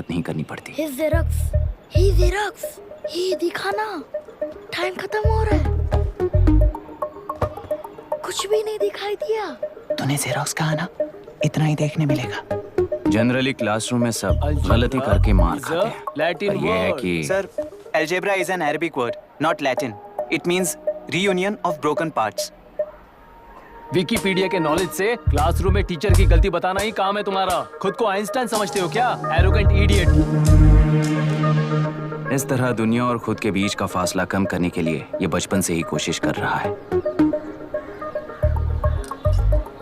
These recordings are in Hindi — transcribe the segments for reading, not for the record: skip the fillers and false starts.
मेहनत नहीं करनी पड़ती। हे जेरॉक्स, ये दिखाना, टाइम खत्म हो रहा है। कुछ भी नहीं दिखाई दिया। तूने जेरॉक्स कहा ना, इतना ही देखने मिलेगा। जनरली क्लासरूम में सब गलती करके मार खाते हैं। लैटिन ये है कि Sir, algebra is an Arabic word, not Latin. It means reunion of broken parts. Wikipedia के नॉलेज से क्लासरूम में टीचर की गलती बताना ही काम है तुम्हारा। खुद को आइंस्टाइन समझते हो क्या? Arrogant idiot. इस तरह दुनिया और खुद के बीच का फासला कम करने के लिए ये बचपन से ही कोशिश कर रहा है।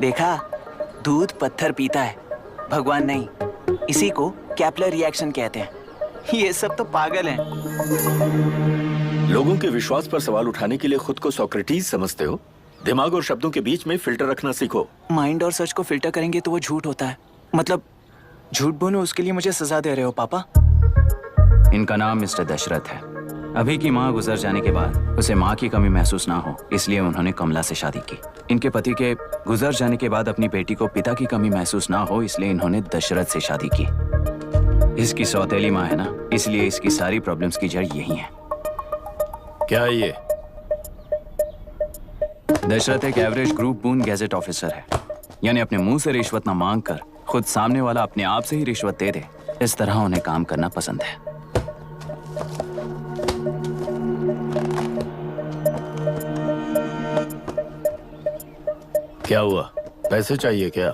देखा, दूध पत्थर पीता है, भगवान नहीं। इसी को कैपलर रिएक्शन कहते हैं। ये सब तो पागल हैं। लोगों के विश्वास पर सवाल उठाने के लिए खुद को सोक्रेटिस समझते हो? दिमाग और शब्दों के बीच में फिल्टर रखना सीखो। माइंड और सच को फिल्टर करेंगे तो वो झूठ होता है। मतलब झूठ बोलो, उसके लिए मुझे सजा दे रहे हो पापा? इनका नाम मिस्टर दशरथ है। अभी की माँ गुजर जाने के बाद उसे माँ की कमी महसूस ना हो, इसलिए उन्होंने कमला से शादी की। इनके पति के गुजर जाने के बाद अपनी बेटी को पिता की कमी महसूस ना हो, इसलिए इन्होंने दशरथ से शादी की। इसकी सौतेली माँ है ना, इसलिए इसकी सारी प्रॉब्लम्स की जड़ यही है। क्या है ये? दशरथ एक एवरेज ग्रुप बून गैजेट ऑफिसर है, यानी अपने मुंह से रिश्वत ना मांग कर खुद सामने वाला अपने आप से ही रिश्वत दे दे, इस तरह उन्हें काम करना पसंद है। क्या हुआ? पैसे चाहिए क्या?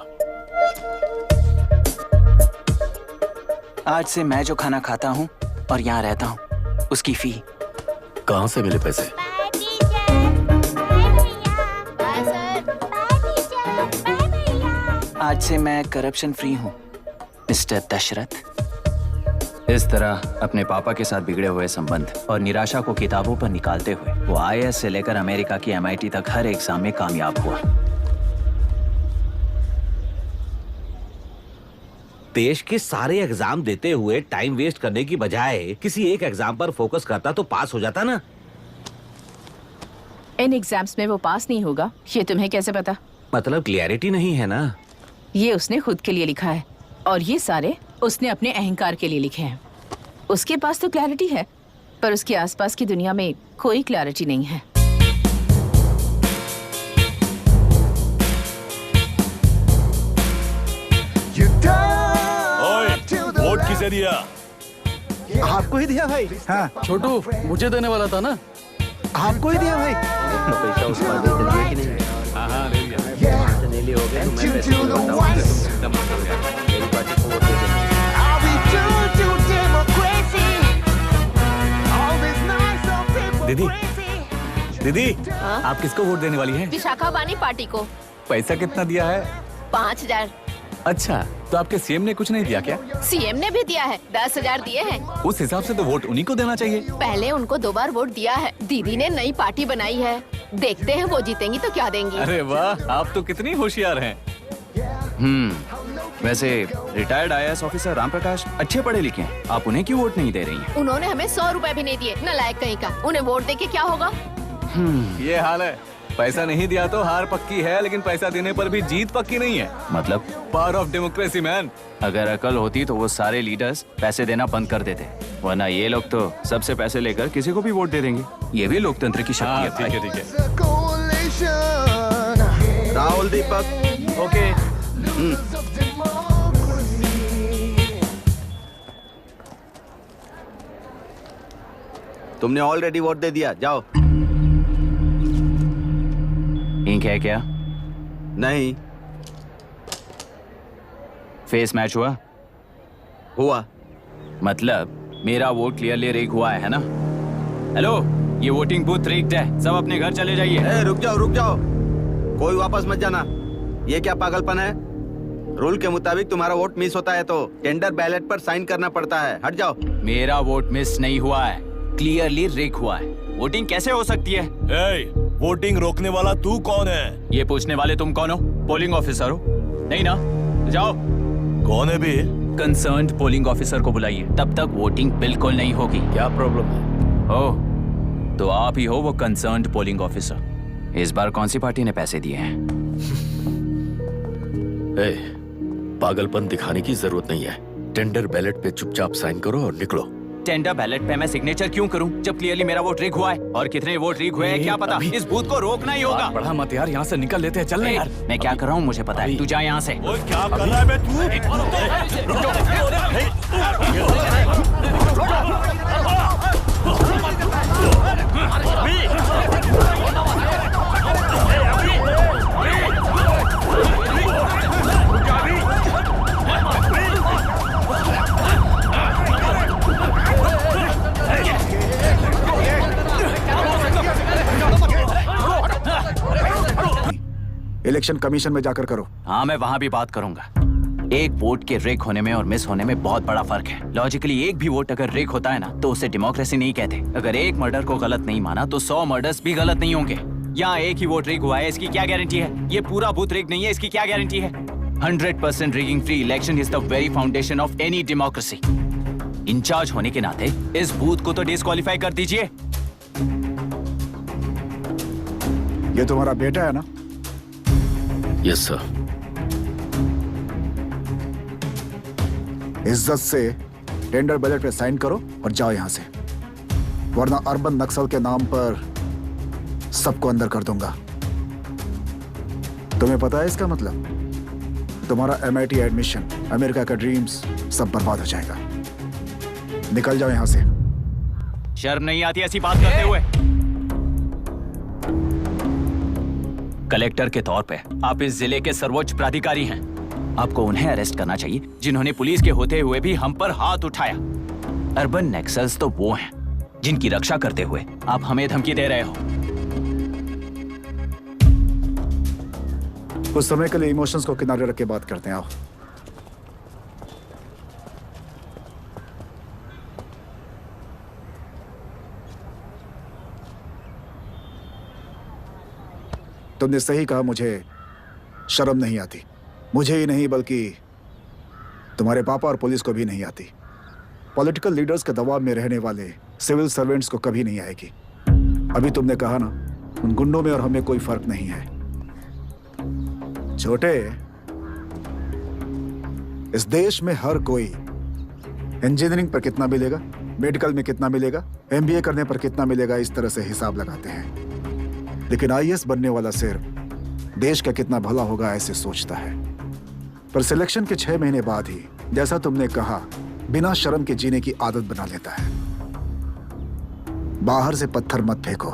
आज से मैं जो खाना खाता हूँ और यहाँ रहता हूँ, उसकी फी। कहाँ से मिले पैसे? आज से मैं करप्शन फ्री हूँ, मिस्टर दशरथ। इस तरह अपने पापा के साथ बिगड़े हुए संबंध और निराशा को किताबों पर निकालते हुए वो IAS से लेकर अमेरिका की MIT तक हर एग्जाम में कामयाब हुआ। देश के सारे एग्जाम देते हुए टाइम वेस्ट करने की बजाय किसी एक एग्जाम पर फोकस करता तो पास हो जाता ना। इन एग्जाम्स में वो पास नहीं होगा, ये तुम्हें कैसे पता? मतलब क्लियरिटी नहीं है ना। ये उसने खुद के लिए लिखा है और ये सारे उसने अपने अहंकार के लिए लिखे हैं। उसके पास तो क्लैरिटी है, पर उसके आसपास की दुनिया में कोई क्लैरिटी नहीं है। वोट किसे दिया? आपको ही दिया भाई। हाँ, छोटू मुझे देने वाला था ना। आपको ही दिया भाई। पैसा उस पर दे दिया कि नहीं? हाँ ले लिया। नहीं लिए हो गए तो मैं पैसे बताऊं, एकदम हो गया। मेरी पार्टी को वोट दे देना। दीदी, दीदी, आप किसको वोट देने वाली हैं? विशाखा बानी पार्टी को। पैसा कितना दिया है? 5000। अच्छा, तो आपके सीएम ने कुछ नहीं दिया क्या? सीएम ने भी दिया है, 10,000 दिए हैं। उस हिसाब से तो वोट उन्हीं को देना चाहिए। पहले उनको 2 बार वोट दिया है। दीदी ने नई पार्टी बनाई है, देखते हैं वो जीतेंगी तो क्या देंगी। अरे वाह, आप तो कितनी होशियार हैं। वैसे retired IAS officer Ram Prakash अच्छे पढ़े लिखे हैं, आप उन्हें क्यों वोट नहीं दे रही हैं? उन्होंने हमें 100 रुपए भी नहीं दिए, नालायक कहीं का। उन्हें वोट दे के क्या होगा? ये हाल है। पैसा नहीं दिया तो हार पक्की है, लेकिन पैसा देने पर भी जीत पक्की नहीं है। मतलब पावर ऑफ डेमोक्रेसी मैन। अगर अकल होती तो वो सारे लीडर्स पैसे देना बंद कर देते, वरना ये लोग तो सबसे पैसे लेकर किसी को भी वोट दे देंगे। ये भी लोकतंत्र की शक्ति है। ठीक है, ठीक है। राहुल दीपक, ओके। तुमने ऑलरेडी वोट दे दिया, जाओ। इंक है क्या? नहीं फेस मैच हुआ? हुआ। मतलब मेरा वोट क्लियरली रिग हुआ है ना? हेलो, ये वोटिंग बूथ रिग्ड है, सब अपने घर चले जाइए। रुक जाओ, कोई वापस मत जाना। ये क्या पागलपन है? रूल के मुताबिक तुम्हारा वोट मिस होता है तो टेंडर बैलेट पर साइन करना पड़ता है। हट जाओ। मेरा वोट मिस नहीं हुआ है, क्लियरली रिग हुआ है। वोटिंग कैसे हो सकती है? वोटिंग रोकने वाला तू कौन है? ये पूछने वाले तुम कौन हो? पोलिंग ऑफिसर हो? नहीं ना? जाओ। कौन है बे? कंसर्न्ड पोलिंग ऑफिसर को बुलाइए, तब तक वोटिंग बिल्कुल नहीं होगी। क्या प्रॉब्लम है? ओह, तो आप ही हो वो कंसर्न्ड पोलिंग ऑफिसर। इस बार कौन सी पार्टी ने पैसे दिए हैं? पागलपन दिखाने की जरूरत नहीं है। टेंडर बैलेट पे चुपचाप साइन करो और निकलो। टेंडर बैलेट पे मैं सिग्नेचर क्यों करूं जब क्लियरली मेरा वोट रीक हुआ है? और कितने वोट रीक हुए हैं क्या पता? इस बूथ को रोकना ही होगा। पढ़ा मत यार, यहाँ से निकल लेते हैं, चल यार। मैं क्या कर रहा हूँ मुझे पता है, तू जा यहाँ से। क्या कर रहा है बे तू? इलेक्शन कमीशन में जाकर करो। हाँ मैं वहाँ भी बात करूंगा। एक वोट के रेक होने में और मिस होने में बहुत बड़ा फर्क है। लॉजिकली एक भी वोट अगर रेक होता है ना तो उसे डेमोक्रेसी नहीं कहते। अगर एक मर्डर को गलत नहीं माना तो 100 मर्डर्स भी गलत नहीं होंगे। यहाँ एक ही वोट रेक हुआ है, इसकी क्या गारंटी है? ये पूरा बूथ रेक नहीं है, इसकी क्या गारंटी है? 100% rigging free election is the very foundation of any democracy. In charge होने के नाते इस बूथ को तो डिस्क्वालीफाई कर दीजिए। ये तुम्हारा बेटा है ना? Yes sir. इज्जत से टेंडर बैलेट पे साइन करो और जाओ यहां से, वरना अर्बन नक्सल के नाम पर सबको अंदर कर दूंगा। तुम्हें पता है इसका मतलब? तुम्हारा MIT एडमिशन, अमेरिका का ड्रीम्स सब बर्बाद हो जाएगा। निकल जाओ यहां से। शर्म नहीं आती ऐसी बात करते हुए? कलेक्टर के तौर पे आप इस जिले के सर्वोच्च प्राधिकारी हैं। आपको उन्हें अरेस्ट करना चाहिए जिन्होंने पुलिस के होते हुए भी हम पर हाथ उठाया। अर्बन नक्सल्स तो वो हैं जिनकी रक्षा करते हुए आप हमें धमकी दे रहे हो। कुछ समय के लिए इमोशंस को किनारे रख के बात करते हैं। आओ। तुमने सही कहा, मुझे शर्म नहीं आती। मुझे ही नहीं बल्कि तुम्हारे पापा और पुलिस को भी नहीं आती। पॉलिटिकल लीडर्स के दबाव में रहने वाले सिविल सर्वेंट्स को कभी नहीं आएगी। अभी तुमने कहा ना, उन गुंडों में और हमें कोई फर्क नहीं है। छोटे, इस देश में हर कोई इंजीनियरिंग पर कितना मिलेगा, मेडिकल में कितना मिलेगा, MBA करने पर कितना मिलेगा, इस तरह से हिसाब लगाते हैं। लेकिन IAS बनने वाला सिर्फ देश का कितना भला होगा ऐसे सोचता है। पर सिलेक्शन के 6 महीने बाद ही, जैसा तुमने कहा, बिना शर्म के जीने की आदत बना लेता है। बाहर से पत्थर मत फेंको,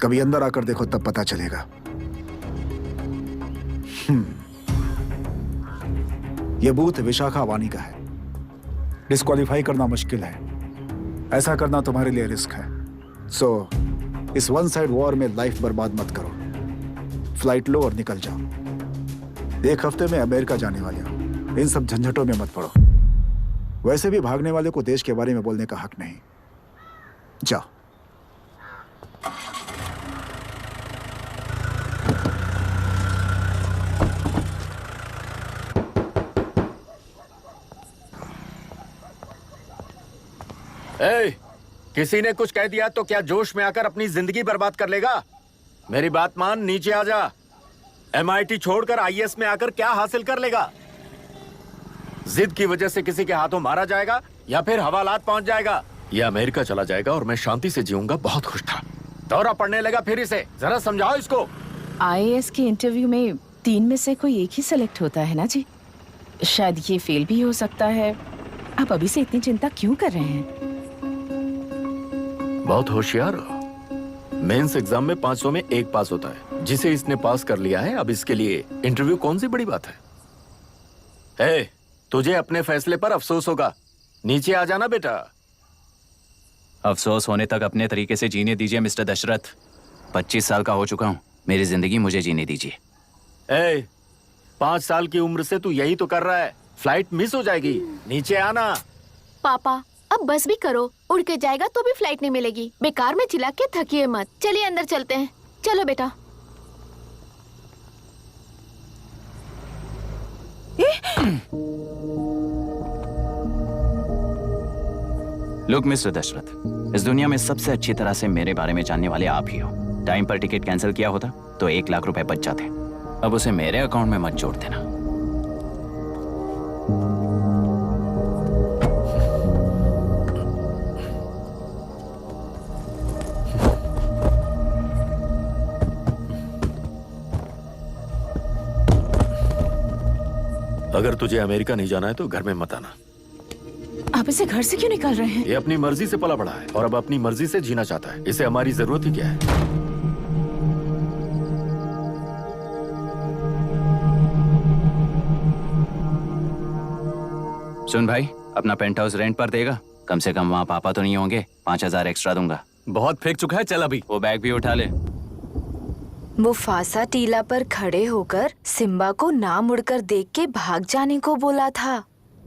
कभी अंदर आकर देखो तब पता चलेगा। यह बूथ विशाखा वानी का है। डिस्क्वालीफाई करना मुश्किल है, ऐसा करना तुम्हारे लिए रिस्क है। सो इस वन साइड वॉर में लाइफ बर्बाद मत करो। फ्लाइट लो और निकल जाओ। 1 हफ्ते में अमेरिका जाने वाले हो, इन सब झंझटों में मत पड़ो। वैसे भी भागने वाले को देश के बारे में बोलने का हक नहीं। जाओ। किसी ने कुछ कह दिया तो क्या जोश में आकर अपनी जिंदगी बर्बाद कर लेगा? मेरी बात मान, नीचे आ जा। MIT छोड़कर IAS में आकर क्या हासिल कर लेगा? जिद की वजह से किसी के हाथों मारा जाएगा या फिर हवालात पहुंच जाएगा या अमेरिका चला जाएगा और मैं शांति से जीऊंगा। बहुत खुश था। दौरा पड़ने लगा फिर इसे। जरा समझाओ इसको। IAS के इंटरव्यू में 3 में से कोई एक ही सेलेक्ट होता है ना जी? शायद ये फेल भी हो सकता है। आप अभी से इतनी चिंता क्यों कर रहे हैं? बहुत होशियार हो। मेंस एग्जाम में 500 में 1 पास होता है, जिसे इसने पास कर लिया है। अब इसके लिए इंटरव्यू कौन सी बड़ी बात है? तुझे अपने फैसले पर अफसोस होगा। नीचे आ जाना बेटा। अफसोस होने तक अपने तरीके से जीने दीजिए मिस्टर दशरथ। 25 साल का हो चुका हूँ, मेरी जिंदगी मुझे जीने दीजिए। 5 साल की उम्र से तू यही तो कर रहा है। फ्लाइट मिस हो जाएगी। नीचे आना। पापा अब बस भी करो, उड़ के जाएगा तो भी फ्लाइट नहीं मिलेगी। बेकार में चिल्ला के थकिए मत। चलिए अंदर चलते हैं। चलो बेटा। लुक मिस्टर दशरथ, इस दुनिया में सबसे अच्छी तरह से मेरे बारे में जानने वाले आप ही हो। टाइम पर टिकट कैंसिल किया होता तो 1 लाख रुपए बच जाते। अब उसे मेरे अकाउंट में मत जोड़ देना। अगर तुझे अमेरिका नहीं जाना है तो घर में मत आना। आप इसे घर से क्यों निकाल रहे हैं? ये अपनी मर्जी से पला बड़ा है और अब अपनी मर्जी से जीना चाहता है। इसे हमारी जरूरत ही क्या है? सुन भाई, अपना पेंट हाउस रेंट पर देगा? कम से कम वहाँ पापा तो नहीं होंगे। 5,000 एक्स्ट्रा दूंगा। बहुत फेंक चुका है, चल अभी। वो बैग भी उठा ले। मुफासा टीला पर खड़े होकर सिम्बा को ना मुड़कर देख के भाग जाने को बोला था।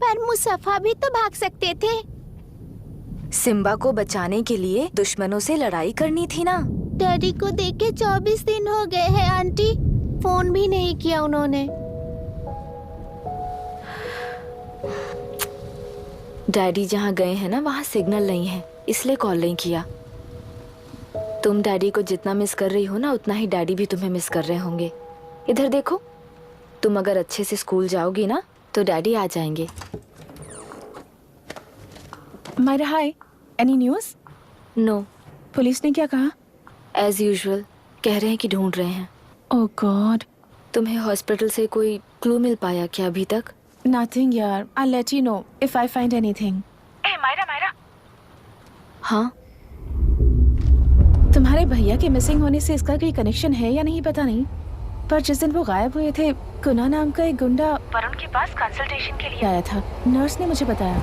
पर मुसफ़ा भी तो भाग सकते थे। सिम्बा को बचाने के लिए दुश्मनों से लड़ाई करनी थी ना। डैडी को देखे 24 दिन हो गए हैं आंटी, फोन भी नहीं किया उन्होंने। डैडी जहाँ गए हैं ना वहाँ सिग्नल नहीं है, इसलिए कॉल नहीं किया। तुम डैडी को जितना मिस कर रही हो ना उतना ही डैडी भी तुम्हें मिस कर रहे होंगे। इधर देखो, तुम अगर अच्छे से स्कूल जाओगी ना तो डैडी आ जाएंगे। मायरा हाय, एनी न्यूज़? नो। पुलिस ने क्या कहा? एज यूजुअल कह रहे हैं कि ढूंढ रहे हैं। ओह गॉड। तुम्हें हॉस्पिटल से कोई क्लू मिल पाया क्या अभी तक? नथिंग यार, I let you know if I find anything. ए मायरा। हाँ, तुम्हारे भैया के मिसिंग होने से इसका कोई कनेक्शन है या नहीं पता नहीं, पर जिस दिन वो गायब हुए थे कुना नाम का एक गुंडा वरुण के पास कंसल्टेशन के लिए आया था। नर्स ने मुझे बताया।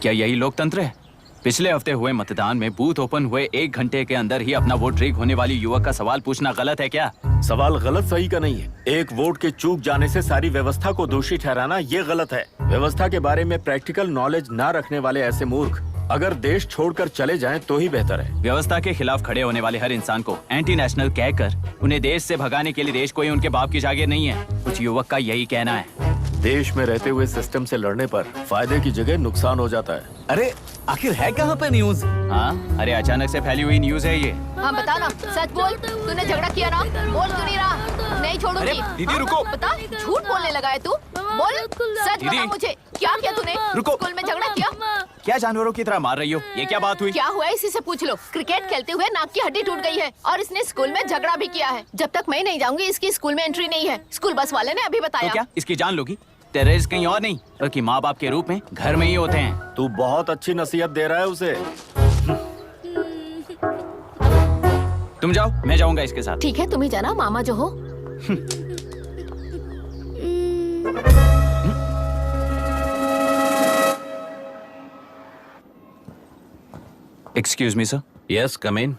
क्या यही लोकतंत्र है? पिछले हफ्ते हुए मतदान में बूथ ओपन हुए 1 घंटे के अंदर ही अपना वोट रीक होने वाली युवक का सवाल पूछना गलत है क्या? सवाल गलत सही का नहीं है। एक वोट के चूक जाने से सारी व्यवस्था को दोषी ठहराना ये गलत है। व्यवस्था के बारे में प्रैक्टिकल नॉलेज ना रखने वाले ऐसे मूर्ख अगर देश छोड़कर चले जाएं तो ही बेहतर है। व्यवस्था के खिलाफ खड़े होने वाले हर इंसान को एंटी नेशनल कहकर उन्हें देश से भगाने के लिए देश कोई उनके बाप की जागीर नहीं है। कुछ युवक का यही कहना है। देश में रहते हुए सिस्टम से लड़ने पर फायदे की जगह नुकसान हो जाता है। अरे आखिर है कहाँ पे न्यूज? हाँ, अरे अचानक से फैली हुई न्यूज है ये। हाँ बता ना, सच बोल, तूने झगड़ा किया ना? बोल क्यों नहीं रहा? नहीं छोड़ूंगी। दीदी रुको। बता, झूठ बोलने लगा है तू? बोल, सच बता मुझे, क्या किया तूने? रुको। स्कूल में झगड़ा किया? क्या जानवरों की तरह मार रही हो? ये क्या बात हुई? क्या हुआ इसी से पूछ लो। क्रिकेट खेलते हुए नाक की हड्डी टूट गई है और इसने स्कूल में झगड़ा भी किया है। जब तक मैं नहीं जाऊंगी इसकी स्कूल में एंट्री नहीं है। स्कूल बस वाले ने अभी बताया। तो क्या इसकी जान लोगी? टेररिस्ट कहीं और नहीं बल्कि माँ बाप के रूप में घर में ही होते हैं। तू बहुत अच्छी नसीहत दे रहा है उसे। तुम जाओ, मैं जाऊंगा इसके साथ। ठीक है, तुम ही जाना, मामा जो हो। Excuse me sir. Yes, come in.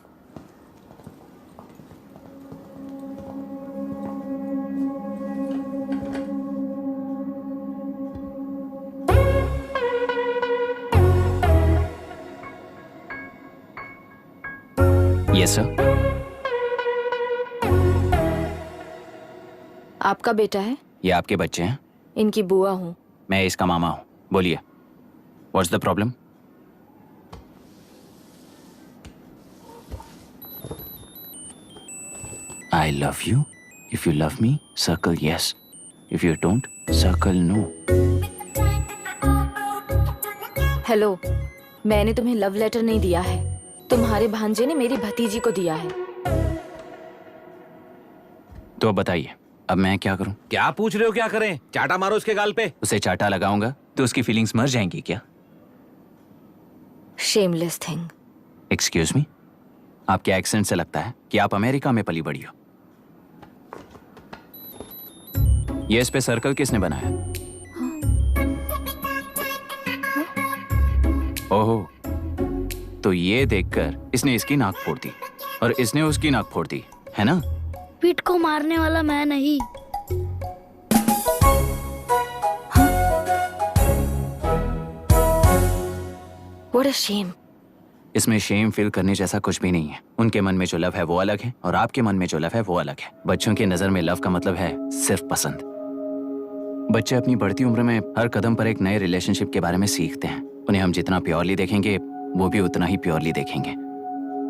Yes sir. आपका बेटा है? ये आपके बच्चे हैं? इनकी बुआ हूँ। मैं इसका मामा हूँ। बोलिए, what's the problem? I love you. If you love me, circle yes. If you don't, circle no. Hello, मैंने तुम्हें लव लेटर नहीं दिया है। तुम्हारे भांजे ने मेरी भतीजी को दिया है। तो अब बताइए, अब मैं क्या करूं? क्या पूछ रहे हो? क्या करें? चाटा मारो उसके गाल पे। उसे चाटा लगाऊंगा तो उसकी फीलिंग्स मर जाएंगी क्या? Shameless thing. एक्सक्यूज मी, आपके एक्सेंट से लगता है कि आप अमेरिका में पली बड़ी हो। ये इस पे सर्कल किसने बनाया? ओहो, तो ये देखकर इसने इसकी नाक फोड़ दी और इसने उसकी नाक फोड़ दी, है ना? पीठ को मारने वाला मैं नहीं। What a shame. इसमें शेम फील करने जैसा कुछ भी नहीं है। उनके मन में जो लव है वो अलग है और आपके मन में जो लव है वो अलग है। बच्चों की नजर में लव का मतलब है सिर्फ पसंद। बच्चे अपनी बढ़ती उम्र में हर कदम पर एक नए रिलेशनशिप के बारे में सीखते हैं। उन्हें हम जितना प्योरली देखेंगे वो भी उतना ही प्योरली देखेंगे।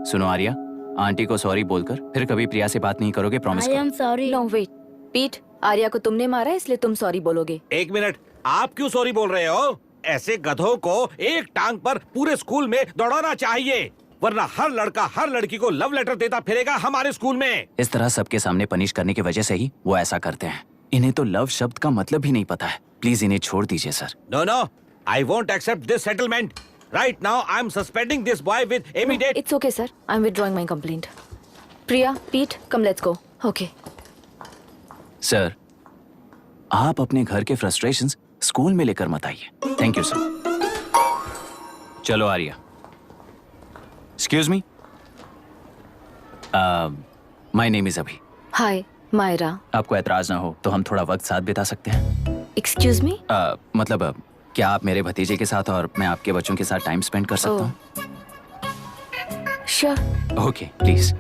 सुनो आर्या, आंटी को सॉरी बोलकर फिर कभी प्रिया से बात नहीं करोगे, promise I am sorry. No, wait. पीठ, आर्या को तुमने मारा इसलिए तुम सॉरी बोलोगे। एक मिनट, आप क्यों सॉरी बोल रहे हो? ऐसे गधों को एक टांग पर पूरे स्कूल में दौड़ाना चाहिए, वरना हर लड़का हर लड़की को लव लेटर देता फिरेगा हमारे स्कूल में। इस तरह सबके सामने पनिश करने की वजह से ही वो ऐसा करते हैं। इन्हें तो लव शब्द का मतलब ही नहीं पता है। प्लीज इन्हें छोड़ दीजिए sir. No no, I won't accept this settlement. Right now I am suspending this boy with immediate. It's okay sir, I am withdrawing my complaint. Priya, पीठ, come let's go. Okay sir, आप अपने घर के फ्रस्ट्रेशंस स्कूल में लेकर मत आइए। Thank you sir. चलो Arya. Excuse me, my name is Abhi. Hi Myra. आपको एतराज ना हो तो हम थोड़ा वक्त साथ बिता सकते हैं? Excuse me? मतलब क्या आप मेरे भतीजे के साथ और मैं आपके बच्चों के साथ टाइम स्पेंड कर सकता हूँ? Sure. Okay please.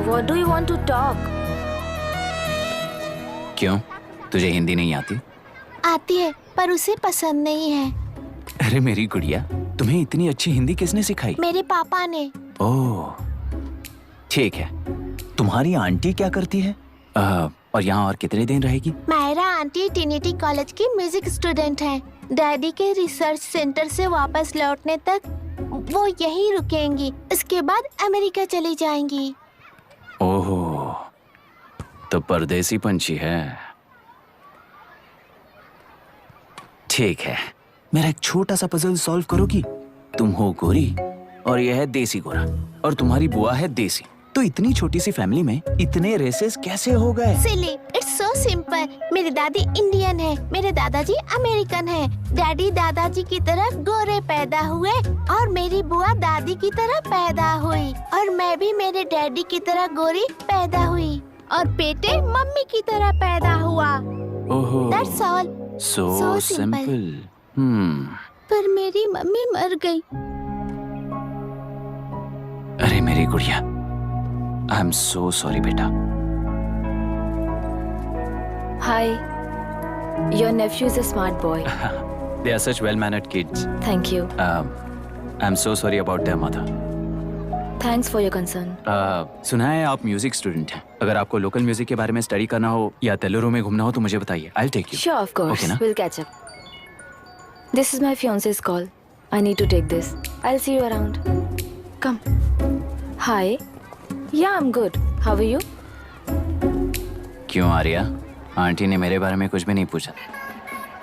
What do you want to talk? क्यों, तुझे हिंदी नहीं आती? आती है पर उसे पसंद नहीं है। अरे मेरी गुड़िया, तुम्हें इतनी अच्छी हिंदी किसने सिखाई? मेरे पापा ने। ओह ठीक है। तुम्हारी आंटी क्या करती है? और यहाँ और कितने दिन रहेगी? मायरा आंटी ट्रिनिटी कॉलेज की म्यूजिक स्टूडेंट हैं। डैडी के रिसर्च सेंटर से वापस लौटने तक वो यहीं रुकेंगी। इसके बाद अमेरिका चली जाएंगी। ओह, तो परदेसी पंछी है। ठीक है, मेरा एक छोटा सा पजल सॉल्व करोगी? तुम हो गोरी और यह है देसी गोरा और तुम्हारी बुआ है देसी, तो इतनी छोटी सी फैमिली में इतने रेसेस कैसे हो गए? सिली, इट्स सो सिंपल। मेरी दादी इंडियन है, मेरे दादाजी अमेरिकन है। डैडी दादाजी की तरह गोरे पैदा हुए और मेरी बुआ दादी की तरह पैदा हुई और मैं भी मेरे डैडी की तरह गोरी पैदा हुई और बेटे मम्मी की तरह पैदा हुआ। ओहो, That's all. so simple. पर मेरी मम्मी मर गई। अरे मेरी गुड़िया, आई एम सो सॉरी बेटा। Hi. Your nephew is a smart boy. They are such well-mannered kids. Thank you. I'm so sorry about their mother. Thanks for your concern. सुना है आप म्यूजिक स्टूडेंट हैं। अगर आपको लोकल म्यूजिक के बारे में स्टडी करना हो या तेलुरु में घूमना हो तो मुझे बताइए। I'll take you. Sure, of course. Okay, ना? We'll catch up. This is my fiance's call. I need to take this. I'll see you around. Come. Hi. Yeah, I'm good. How are you? क्यों आर्या, आंटी ने मेरे बारे में कुछ भी नहीं पूछा?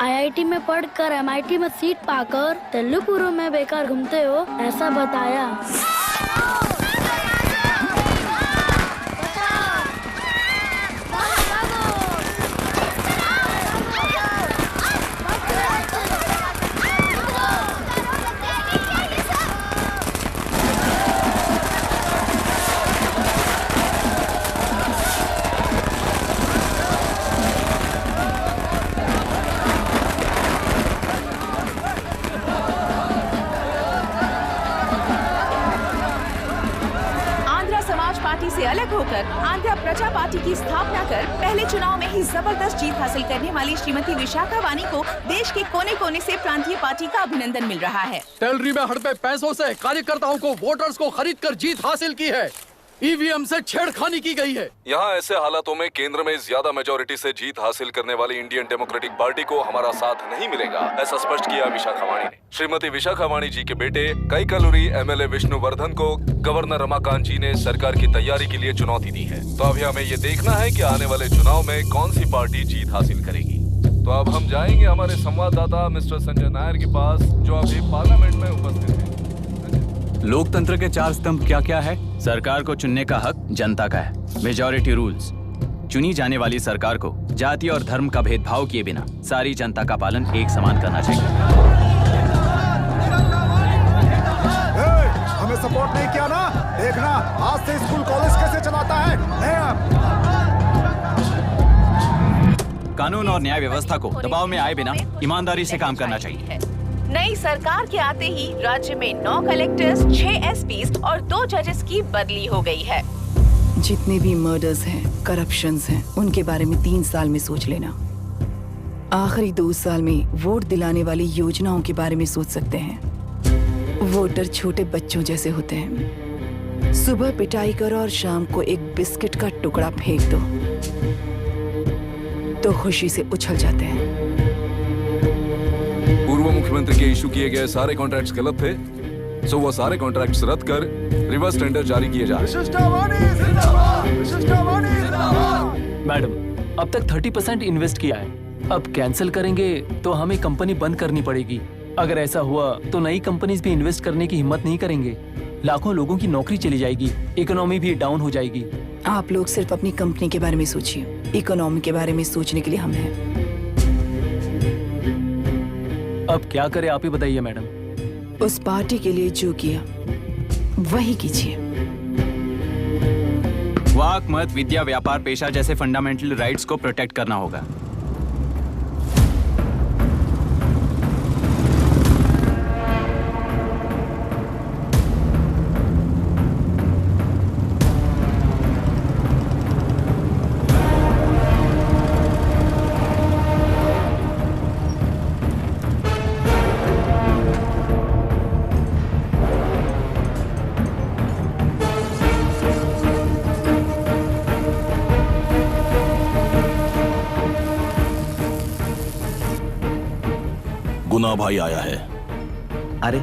आईआईटी में पढ़कर एमआईटी में सीट पाकर तेलुगु में बेकार घूमते हो ऐसा बताया। पार्टी से अलग होकर आंध्र प्रजा पार्टी की स्थापना कर पहले चुनाव में ही जबरदस्त जीत हासिल करने वाली श्रीमती विशाखा वानी को देश के कोने कोने से प्रांतीय पार्टी का अभिनंदन मिल रहा है। टेलरी में हड़पे पैसों से कार्यकर्ताओं को वोटर्स को खरीद कर जीत हासिल की है। ईवीएम से छेड़खानी की गई है। यहाँ ऐसे हालातों में केंद्र में ज्यादा मेजोरिटी से जीत हासिल करने वाली इंडियन डेमोक्रेटिक पार्टी को हमारा साथ नहीं मिलेगा, ऐसा स्पष्ट किया विशाखा वाणी ने। श्रीमती विशाखा वाणी जी के बेटे कैकलुरी एमएलए विष्णुवर्धन को गवर्नर रमाकांत जी ने सरकार की तैयारी के लिए चुनौती दी है। तो अभी हमें ये देखना है कि आने वाले चुनाव में कौन सी पार्टी जीत हासिल करेगी। तो अब हम जाएंगे हमारे संवाददाता मिस्टर संजय नायर के पास, जो अभी पार्लियामेंट में उपस्थित है। लोकतंत्र के 4 स्तंभ क्या क्या है? सरकार को चुनने का हक जनता का है। Majority rules. चुनी जाने वाली सरकार को जाति और धर्म का भेदभाव किए बिना सारी जनता का पालन एक समान करना चाहिए। हमें सपोर्ट नहीं किया ना, देखना आज से स्कूल कॉलेज कैसे चलाता है। कानून और न्याय व्यवस्था को दबाव में आए बिना ईमानदारी से काम करना चाहिए। नई सरकार के आते ही राज्य में 9 कलेक्टर्स, 6 एसपीज और 2 जजेस की बदली हो गई है। जितने भी मर्डर्स हैं, करप्शंस हैं, उनके बारे में 3 साल में सोच लेना। आखिरी 2 साल में वोट दिलाने वाली योजनाओं के बारे में सोच सकते हैं। वोटर छोटे बच्चों जैसे होते हैं। सुबह पिटाई करो और शाम को एक बिस्किट का टुकड़ा फेंक दो तो खुशी से उछल जाते हैं। पूर्व मुख्यमंत्री के इशू किए गए सारे कॉन्ट्रैक्ट्स गलत थे, सो वो सारे कॉन्ट्रैक्ट्स रद्द कर रिवर्स टेंडर जारी किए जा रहे हैं। मैडम, अब तक 30% इन्वेस्ट किया है, अब कैंसिल करेंगे तो हमें कंपनी बंद करनी पड़ेगी। अगर ऐसा हुआ तो नई कंपनीज भी इन्वेस्ट करने की हिम्मत नहीं करेंगे। लाखों लोगों की नौकरी चली जाएगी, इकोनॉमी भी डाउन हो जाएगी। आप लोग सिर्फ अपनी कंपनी के बारे में सोचिए, इकोनॉमी के बारे में सोचने के लिए हम हैं। अब क्या करें आप ही बताइए मैडम। उस पार्टी के लिए जो किया वही कीजिए। वाक, मत, विद्या, व्यापार, पेशा जैसे फंडामेंटल राइट्स को प्रोटेक्ट करना होगा। गुना भाई आया है। अरे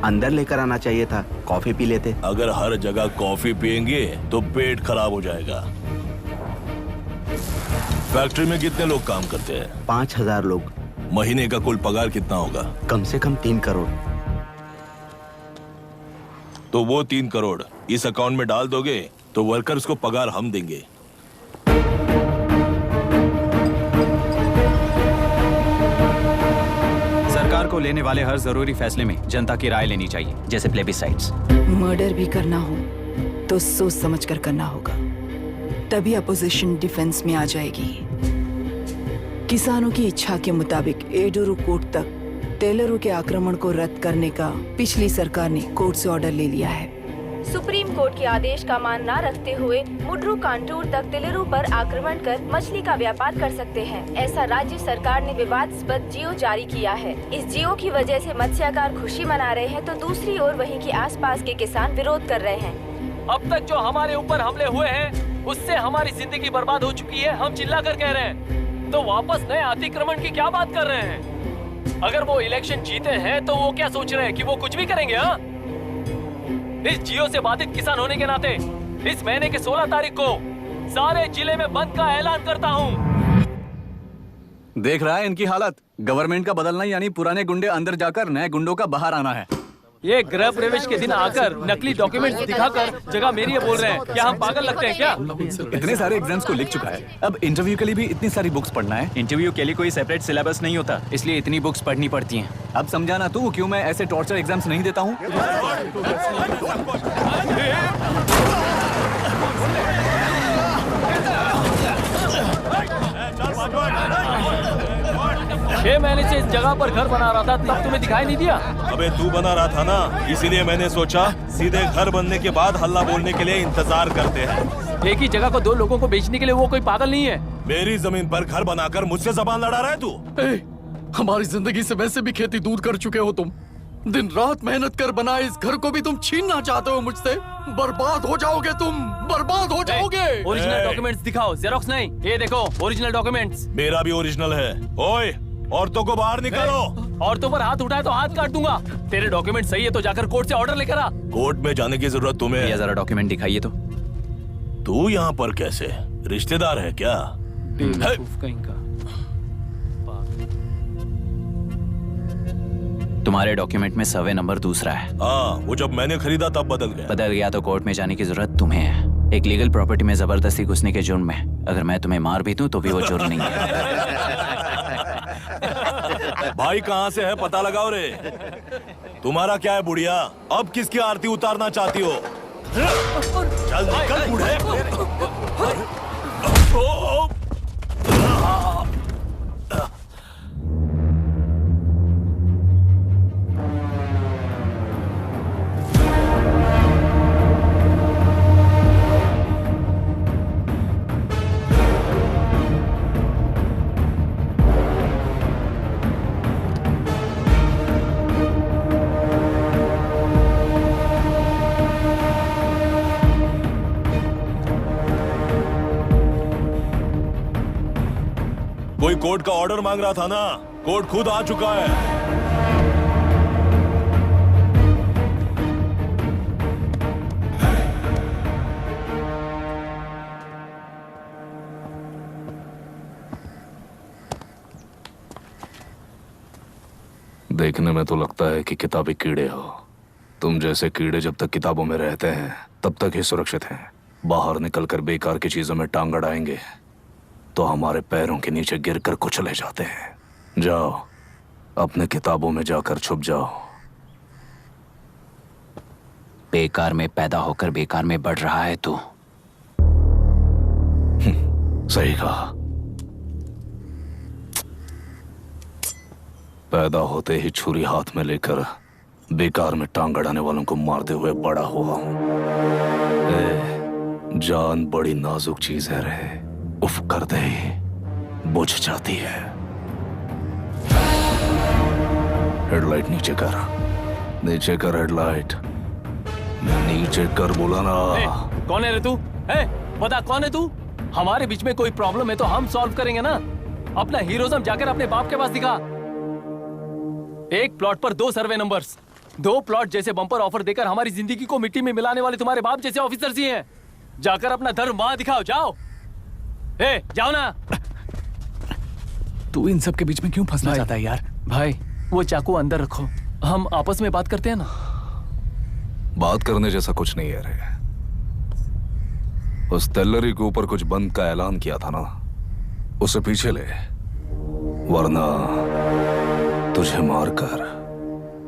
अंदर लेकर आना चाहिए था, कॉफी पी लेते। अगर हर जगह कॉफी पियेंगे तो पेट खराब हो जाएगा। फैक्ट्री में कितने लोग काम करते हैं? 5000 लोग। महीने का कुल पगार कितना होगा? कम से कम 3 करोड़। तो वो 3 करोड़ इस अकाउंट में डाल दोगे तो वर्कर्स को पगार हम देंगे। सरकार को लेने वाले हर जरूरी फैसले में जनता की राय लेनी चाहिए, जैसे प्लेबिसाइट्स। मर्डर भी करना हो तो सोच समझ कर करना होगा, तभी अपोजिशन डिफेंस में आ जाएगी। किसानों की इच्छा के मुताबिक एडोरू कोर्ट तक टेलरों के आक्रमण को रद्द करने का पिछली सरकार ने कोर्ट से ऑर्डर ले लिया है। सुप्रीम कोर्ट के आदेश का मान न रखते हुए मुड्रू कांटूर तक टेलरों पर आक्रमण कर मछली का व्यापार कर सकते हैं। ऐसा राज्य सरकार ने विवादास्पद जियो जारी किया है। इस जियो की वजह से मत्स्यकार खुशी मना रहे हैं तो दूसरी ओर वहीं के आसपास के किसान विरोध कर रहे हैं। अब तक जो हमारे ऊपर हमले हुए हैं उससे हमारी जिंदगी बर्बाद हो चुकी है। हम चिल्ला कर कह रहे हैं तो वापस नए अतिक्रमण की क्या बात कर रहे हैं? अगर वो इलेक्शन जीते हैं तो वो क्या सोच रहे हैं कि वो कुछ भी करेंगे? हाँ, इस जियो से बाधित किसान होने के नाते इस महीने के 16 तारीख को सारे जिले में बंद का ऐलान करता हूँ। देख रहा है इनकी हालत। गवर्नमेंट का बदलना यानी पुराने गुंडे अंदर जाकर नए गुंडों का बाहर आना है। ये गृह प्रवेश के दिन आकर नकली डॉक्यूमेंट्स दिखाकर जगह मेरी है बोल रहे हैं। क्या हम पागल लगते हैं क्या? इतने सारे एग्जाम्स को लिख चुका है, अब इंटरव्यू के लिए भी इतनी सारी बुक्स पढ़ना है। इंटरव्यू के लिए कोई सेपरेट सिलेबस नहीं होता, इसलिए इतनी बुक्स पढ़नी पड़ती हैं। अब समझाना तू क्यों मैं ऐसे टॉर्चर एग्जाम्स नहीं देता हूँ। 6 महीने से इस जगह पर घर बना रहा था, तब तुम्हें दिखाई नहीं दिया? अबे तू बना रहा था ना, इसीलिए मैंने सोचा सीधे घर बनने के बाद हल्ला बोलने के लिए इंतजार करते हैं। एक ही जगह को 2 लोगों को बेचने के लिए वो कोई पागल नहीं है। मेरी जमीन पर घर बनाकर मुझसे जबान लड़ा रहा है तू। हमारी जिंदगी से वैसे भी खेती दूर कर चुके हो तुम। दिन रात मेहनत कर बनाए इस घर को भी तुम छीनना चाहते हो मुझसे। बर्बाद हो जाओगे तुम, बर्बाद हो जाओगे। ओरिजिनल डॉक्यूमेंट्स दिखाओ, जेरोक्स नहीं। ये देखो ओरिजिनल डॉक्यूमेंट्स। मेरा भी ओरिजिनल है। ओए, औरतों को बाहर निकालो। औरतों पर हाथ उठाए तो हाथ काट दूंगा। तेरे डॉक्यूमेंट सही है तो जाकर कोर्ट से ऑर्डर लेकर आ। कोर्ट में जाने की जरूरत तुम्हें? ये जरा डॉक्यूमेंट दिखाइए तो। तू यहाँ पर कैसे? रिश्तेदार है क्या? कहीं का। तुम्हारे डॉक्यूमेंट में सर्वे नंबर दूसरा है। हाँ, वो जब मैंने खरीदा तब बदल गया तो कोर्ट में जाने की जरूरत तुम्हें है। एक लीगल प्रॉपर्टी में जबरदस्ती घुसने के जुर्म में अगर मैं तुम्हें मार भी दूं तो भी वो जुर्म नहीं है। भाई कहाँ से है पता लगाओ रे। तुम्हारा क्या है बुढ़िया? अब किसकी आरती उतारना चाहती हो? चल निकल बूढ़े। कोई कोर्ट का ऑर्डर मांग रहा था ना, कोर्ट खुद आ चुका है। देखने में तो लगता है कि किताबी कीड़े हो। तुम जैसे कीड़े जब तक किताबों में रहते हैं तब तक ही सुरक्षित हैं। बाहर निकलकर बेकार की चीजों में टांग अड़ाएंगे तो हमारे पैरों के नीचे गिरकर कुचले जाते हैं। जाओ, अपने किताबों में जाकर छुप जाओ। बेकार में पैदा होकर बेकार में बढ़ रहा है तू। सही कहा। पैदा होते ही छुरी हाथ में लेकर बेकार में टांग अड़ाने वालों को मारते हुए बड़ा हुआ हूं। जान बड़ी नाजुक चीज है रे, उफ कर दे बुझ जाती है। हेडलाइट नीचे कर, नीचे कर हेडलाइट, नीचे कर बोला ना। कौन है रे तू? बता कौन है तू? हमारे बीच में कोई प्रॉब्लम है तो हम सॉल्व करेंगे ना। अपना हीरोइज्म जाकर अपने बाप के पास दिखा। एक प्लॉट पर 2 सर्वे नंबर्स, 2 प्लॉट जैसे बम्पर ऑफर देकर हमारी जिंदगी को मिट्टी में मिलाने वाले तुम्हारे बाप जैसे ऑफिसर्स ही हैं। जाकर अपना धर्म वहां दिखाओ, जाओ। जाओ ना। तू इन सब के बीच में क्यों फंसना चाहता है यार? भाई वो चाकू अंदर रखो, हम आपस में बात करते हैं ना। बात करने जैसा कुछ नहीं है रे। उस तेलरी के ऊपर कुछ बंद का ऐलान किया था ना, उसे पीछे ले, वरना तुझे मारकर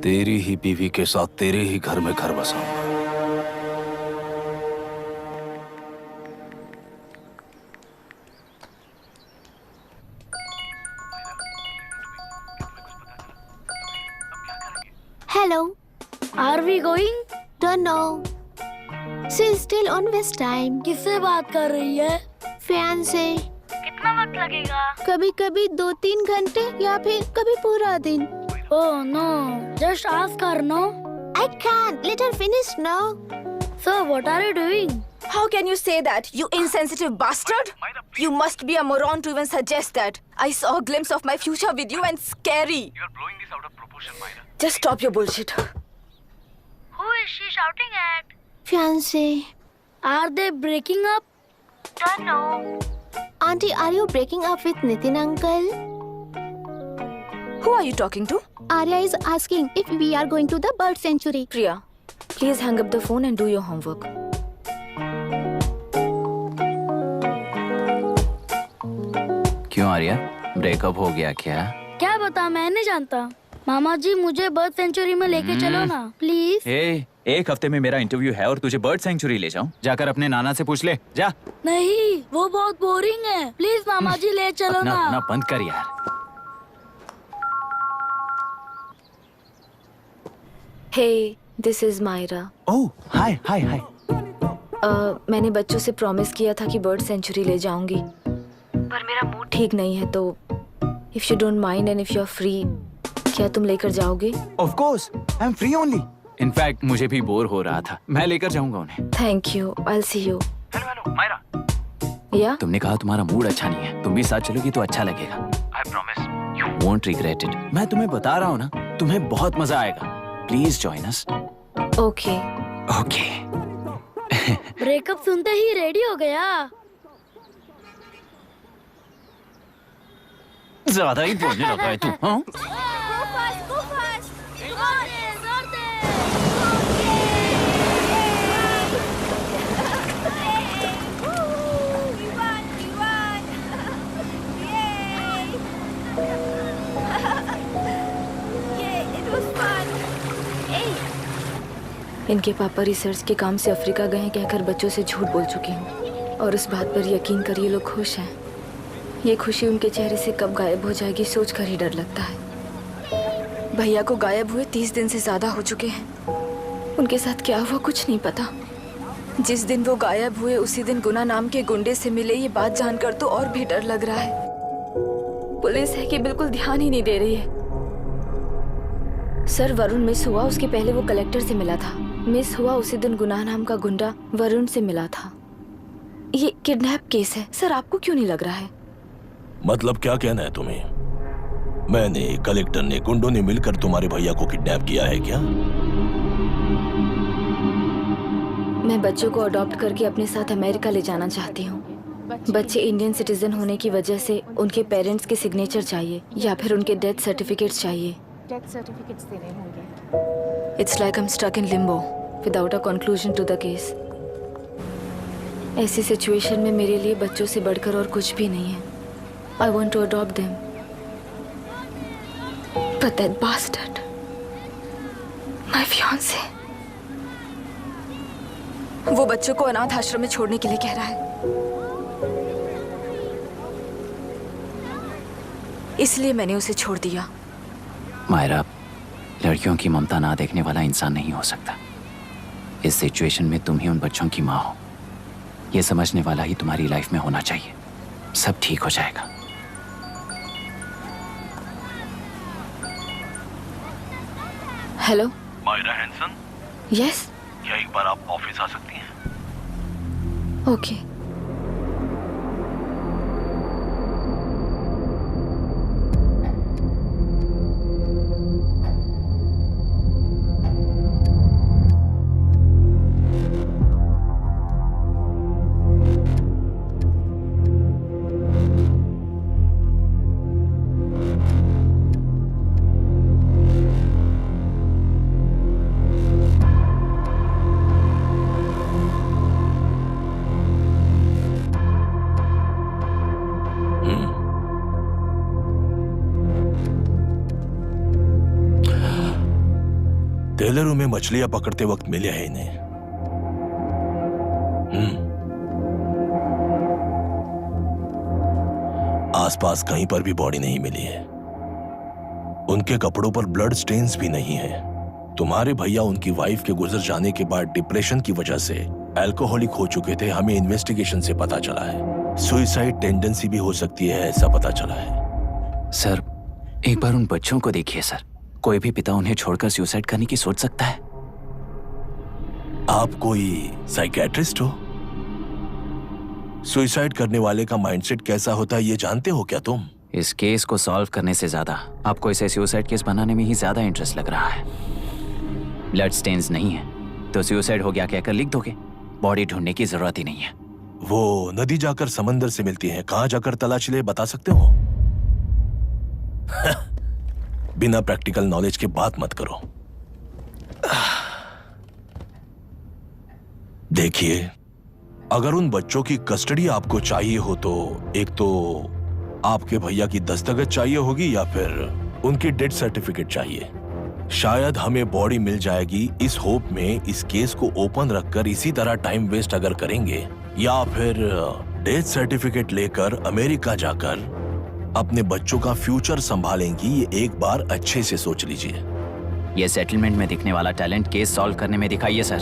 तेरी ही बीवी के साथ तेरे ही घर में घर बसाऊंगा। Hello. Are we going? Don't know. She's still on West time. किससे बात कर रही है? Fiance. कितना वक्त लगेगा? कभी कभी 2-3 घंटे या फिर कभी पूरा दिन। Oh no, just ask her, no? I can't. Let her finish now. So what are you doing? How can you say that, you insensitive bastard? You must be a moron to even suggest that. I saw a glimpse of my future with you and scary. You're blowing this out of proportion, Myra. Just stop your bullshit. Who is she shouting at? Fiance. Are they breaking up? Don't know. Auntie, are you breaking up with Nitin uncle? Who are you talking to? Arya is asking if we are going to the bird sanctuary. Priya, please hang up the phone and do your homework. क्यों आर्या, ब्रेकअप हो गया क्या? क्या बता, मैं नहीं जानता। मामा जी मुझे बर्ड सेंचुरी में लेके चलो ना प्लीज। एक हफ्ते में मेरा इंटरव्यू है और तुझे बर्ड सेंचुरी ले जाऊं? जाकर अपने नाना से पूछ ले, जा। नहीं, वो बहुत बोरिंग है। प्लीज मामा जी ले चलो ना। अपना बंद कर यार। Hey, this is Myra. ओह, हाय हाय हाय। मैंने बच्चों से प्रॉमिस किया था कि बर्ड सेंचुरी ले जाऊंगी, पर मेरा मूड ठीक नहीं है, तो if you don't mind and if you are free, क्या तुम लेकर जाओगे? Of course, I'm free only. In fact मुझे भी बोर हो रहा था, मैं लेकर जाऊंगा उन्हें। Thank you, I'll see you. Hello Myra. Yeah? तुमने कहा तुम्हारा मूड अच्छा नहीं है, तुम भी साथ चलोगी तो अच्छा लगेगा। I promise. You won't regret it. मैं तुम्हें बता रहा हूँ ना, तुम्हें बहुत मजा आएगा। Please join us. Okay. Okay. Breakup सुनते ही रेडी हो गया। ज्यादा ही बोलने लगा है तू, हाँ? इनके पापा रिसर्च के काम से अफ्रीका गए हैं कहकर बच्चों से झूठ बोल चुकी हूँ, और उस बात पर यकीन कर ये लोग खुश हैं। ये खुशी उनके चेहरे से कब गायब हो जाएगी सोचकर ही डर लगता है। भैया को गायब हुए 30 दिन से ज्यादा हो चुके हैं। उनके साथ क्या हुआ कुछ नहीं पता। जिस दिन वो गायब हुए उसी दिन गुना नाम के गुंडे से मिले, ये बात जानकर तो और भी डर लग रहा है। पुलिस है कि बिल्कुल ध्यान ही नहीं दे रही है। सर, वरुण मिस हुआ, उसके पहले वो कलेक्टर से मिला था। मिस हुआ उसी दिन गुनाह नाम का गुंडा वरुण से मिला था। ये किडनैप केस है सर, आपको क्यों नहीं लग रहा है? मतलब क्या कहना है तुम्हें? मैंने, कलेक्टर ने, गुंडों ने मिलकर तुम्हारे भैया को किडनैप किया है क्या? मैं बच्चों को अडॉप्ट करके अपने साथ अमेरिका ले जाना चाहती हूँ। बच्चे इंडियन सिटीजन होने की वजह से उनके पेरेंट्स के सिग्नेचर चाहिए या फिर उनके डेथ सर्टिफिकेट्स चाहिए। डेथ सर्टिफिकेट्स देने होंगे। It's like I am stuck in limbo without a conclusion to the case. ऐसी सिचुएशन में मेरे लिए बच्चों से बढ़कर और कुछ भी नहीं है। I want to adopt them, but that bastard, my fiance, वो बच्चों को अनाथ आश्रम में छोड़ने के लिए कह रहा है। इसलिए मैंने उसे छोड़ दिया। मायरा, लड़कियों की ममता ना देखने वाला इंसान नहीं हो सकता। इस सिचुएशन में तुम ही उन बच्चों की माँ हो, ये समझने वाला ही तुम्हारी लाइफ में होना चाहिए। सब ठीक हो जाएगा। हेलो मायरा हैंसन, यस, क्या एक बार आप ऑफिस आ सकती हैं? ओके। टेलरों में मछलियां पकड़ते वक्त मिले हैं इन्हें। आसपास कहीं पर भी बॉडी नहीं मिली है। उनके कपड़ों पर ब्लड स्टेन्स भी नहीं है। तुम्हारे भैया उनकी वाइफ के गुजर जाने के बाद डिप्रेशन की वजह से अल्कोहलिक हो चुके थे। हमें इन्वेस्टिगेशन से पता चला है सुसाइड टेंडेंसी भी हो सकती है, ऐसा पता चला है। सर, एक बार उन बच्चों को देखिए सर। कोई भी पिता उन्हें छोड़कर सुसाइड करने की सोच सकता है? आप कोई साइकियाट्रिस्ट हो? सुसाइड करने वाले का माइंडसेट कैसा होता है ये जानते हो क्या तुम? इस केस को सॉल्व करने से ज्यादा आपको इसे सुसाइड केस बनाने में ही ज्यादा इंटरेस्ट लग रहा है। ब्लड स्टेन्स नहीं है तो सुसाइड हो गया कहकर लिख दोगे। बॉडी ढूंढने की जरूरत ही नहीं है। वो नदी जाकर समंदर से मिलती है, कहां जाकर तलाश ले बता सकते हो? बिना प्रैक्टिकल नॉलेज के बात मत करो। देखिए, अगर उन बच्चों की कस्टडी आपको चाहिए हो तो एक तो आपके भैया की दस्तखत चाहिए होगी या फिर उनकी डेथ सर्टिफिकेट चाहिए। शायद हमें बॉडी मिल जाएगी इस होप में इस केस को ओपन रखकर इसी तरह टाइम वेस्ट अगर करेंगे, या फिर डेथ सर्टिफिकेट लेकर अमेरिका जाकर अपने बच्चों का फ्यूचर संभालेंगी। ये एक बार अच्छे से सोच लीजिए। ये सेटलमेंट में दिखने वाला टैलेंट केस सॉल्व करने में दिखाइए सर।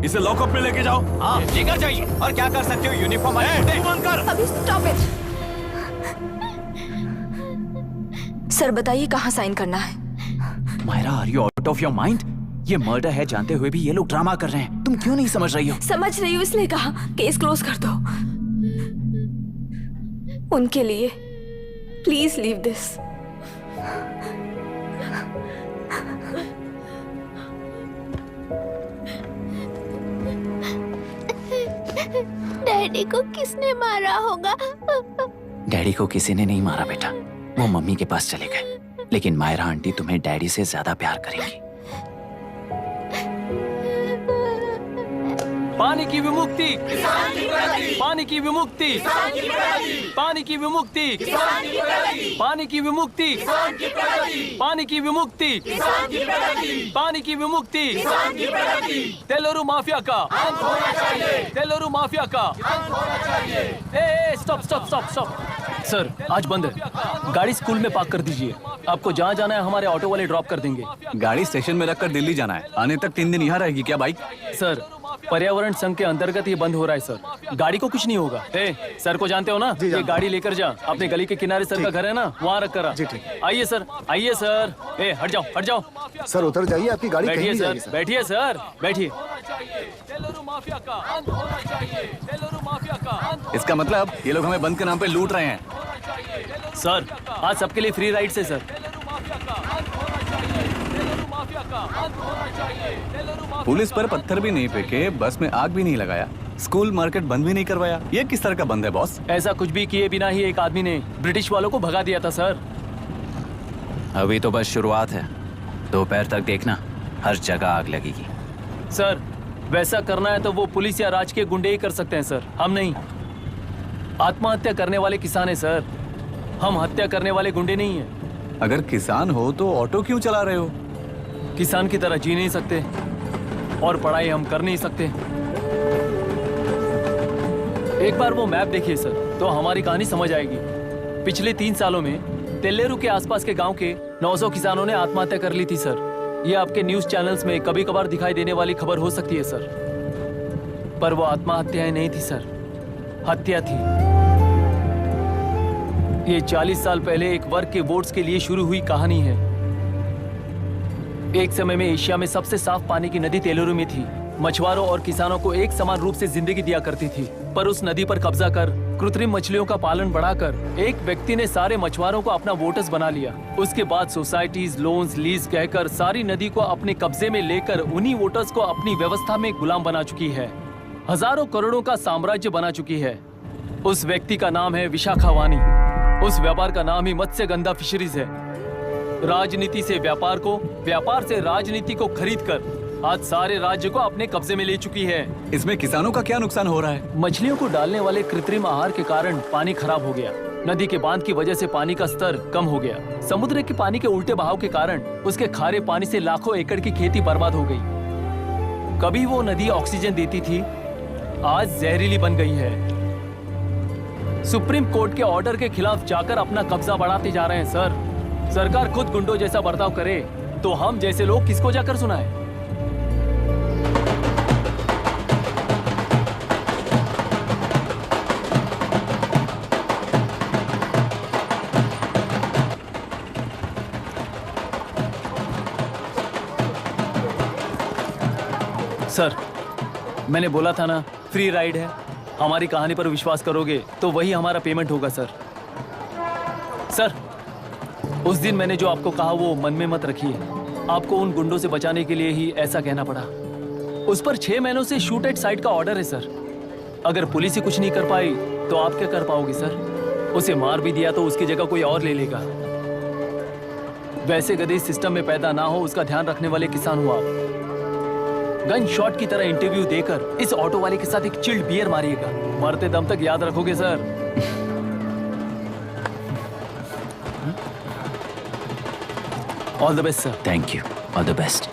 इसे लॉकअप में लेके जाओ। हाँ, लेकर जाइए। और क्या कर सकते हो? यूनिफॉर्म कर। अभी स्टॉप इट। सर बताइए कहाँ साइन करना है? Myra, are you out of your mind? ये मर्डर है जानते हुए भी ये लोग ड्रामा कर रहे हैं। तुम क्यों नहीं समझ रही हो? समझ रही हूँ, इसलिए कहा केस क्लोज कर दो। उनके लिए प्लीज लीव दिस। डैडी को किसने मारा होगा? डैडी को किसी ने नहीं मारा बेटा, वो मम्मी के पास चले गए। लेकिन मायरा आंटी तुम्हें डैडी से ज्यादा प्यार करेंगी। पानी की विमुक्ति, पानी की विमुक्ति, पानी की विमुक्ति, पानी की विमुक्ति, पानी की विमुक्ति, पानी की विमुक्ति, तेलुरु माफिया का, तेलुरु माफिया का। Stop stop stop stop. Sir आज बंद है, गाड़ी स्कूल में पार्क कर दीजिए। आपको जहाँ जाना है हमारे ऑटो वाले ड्रॉप कर देंगे। गाड़ी स्टेशन में रखकर दिल्ली जाना है। आने तक 3 दिन यहाँ रहेगी क्या बाइक? सर पर्यावरण संघ के अंतर्गत ये बंद हो रहा है सर। गाड़ी को कुछ नहीं होगा। सर को जानते हो ना? ये गाड़ी लेकर जा, अपने गली के किनारे सर का घर है ना, वहाँ रख कर आ। आइए सर, आइए सर। हट जाओ हट जाओ। सर उतर जाइए, आपकी गाड़ी कहीं बैठिए नहीं सर, जाएगी सर। बैठिए सर, बैठिए। इसका मतलब ये लोग हमें बंद के नाम पे लूट रहे हैं। सर आज सबके लिए फ्री राइड से सर। पुलिस पर पत्थर भी नहीं फेंके, बस में आग भी नहीं लगाया, स्कूल मार्केट बंद भी नहीं करवाया। ये किस तरह का बंद है बॉस? ऐसा कुछ भी किए बिना ही एक आदमी ने ब्रिटिश वालों को भगा दिया था सर। अभी तो बस शुरुआत है, दोपहर तक देखना हर जगह आग लगेगी। सर वैसा करना है तो वो पुलिस या राज के गुंडे ही कर सकते हैं सर, हम नहीं। आत्महत्या करने वाले किसान हैं सर, हम हत्या करने वाले गुंडे नहीं हैं। अगर किसान हो तो ऑटो क्यों चला रहे हो? किसान की तरह जी नहीं सकते और पढ़ाई हम कर नहीं सकते। एक बार वो मैप देखिए सर तो हमारी कहानी समझ आएगी। पिछले 3 सालों में तेल्लेरू के आसपास के गांव के 900 किसानों ने आत्महत्या कर ली थी सर। ये आपके न्यूज चैनल्स में कभी कभार दिखाई देने वाली खबर हो सकती है सर, पर वो आत्महत्याएं नहीं थी सर, हत्या थी। ये 40 साल पहले एक वर्ग के वोट्स के लिए शुरू हुई कहानी है। एक समय में एशिया में सबसे साफ पानी की नदी तेल्लेरू में थी। मछुआरों और किसानों को एक समान रूप से जिंदगी दिया करती थी, पर उस नदी पर कब्जा कर कृत्रिम मछलियों का पालन बढ़ाकर एक व्यक्ति ने सारे मछुआरों को अपना वोटर्स बना लिया। उसके बाद सोसाइटीज, लोन्स, लीज कहकर सारी नदी को अपने कब्जे में लेकर उन्हीं वोटर्स को अपनी व्यवस्था में गुलाम बना चुकी है। हजारों करोड़ों का साम्राज्य बना चुकी है। उस व्यक्ति का नाम है विशाखावानी। उस व्यापार का नाम ही मत्स्यगंधा फिशरीज है। राजनीति से व्यापार को, व्यापार से राजनीति को खरीद कर आज सारे राज्य को अपने कब्जे में ले चुकी है। इसमें किसानों का क्या नुकसान हो रहा है? मछलियों को डालने वाले कृत्रिम आहार के कारण पानी खराब हो गया। नदी के बांध की वजह से पानी का स्तर कम हो गया। समुद्र के पानी के उल्टे बहाव के कारण उसके खारे पानी से लाखों एकड़ की खेती बर्बाद हो गई। कभी वो नदी ऑक्सीजन देती थी, आज जहरीली बन गई है। सुप्रीम कोर्ट के ऑर्डर के खिलाफ जाकर अपना कब्जा बढ़ाते जा रहे हैं सर। सरकार खुद गुंडों जैसा बर्ताव करे तो हम जैसे लोग किसको जाकर सुनाए? सर मैंने बोला था ना फ्री राइड है। हमारी कहानी पर विश्वास करोगे तो वही हमारा पेमेंट होगा सर। सर उस दिन मैंने जो आपको कहा वो मन में मत रखिए। आपको उन गुंडों से बचाने के लिए ही ऐसा कहना पड़ा। उस पर 6 महीनों से शूट एट साइट का ऑर्डर है सर। अगर पुलिस ही कुछ नहीं कर पाई तो आप क्या कर पाओगे सर? उसे मार भी दिया तो उसकी जगह कोई और ले लेगा। वैसे गधे सिस्टम में पैदा ना हो उसका ध्यान रखने वाले किसान हो आप। गन शॉट की तरह इंटरव्यू देकर इस ऑटो वाले के साथ एक चिल्ड बियर मारिएगा। मरते दम तक याद रखोगे sir. All the best sir. Thank you. All the best.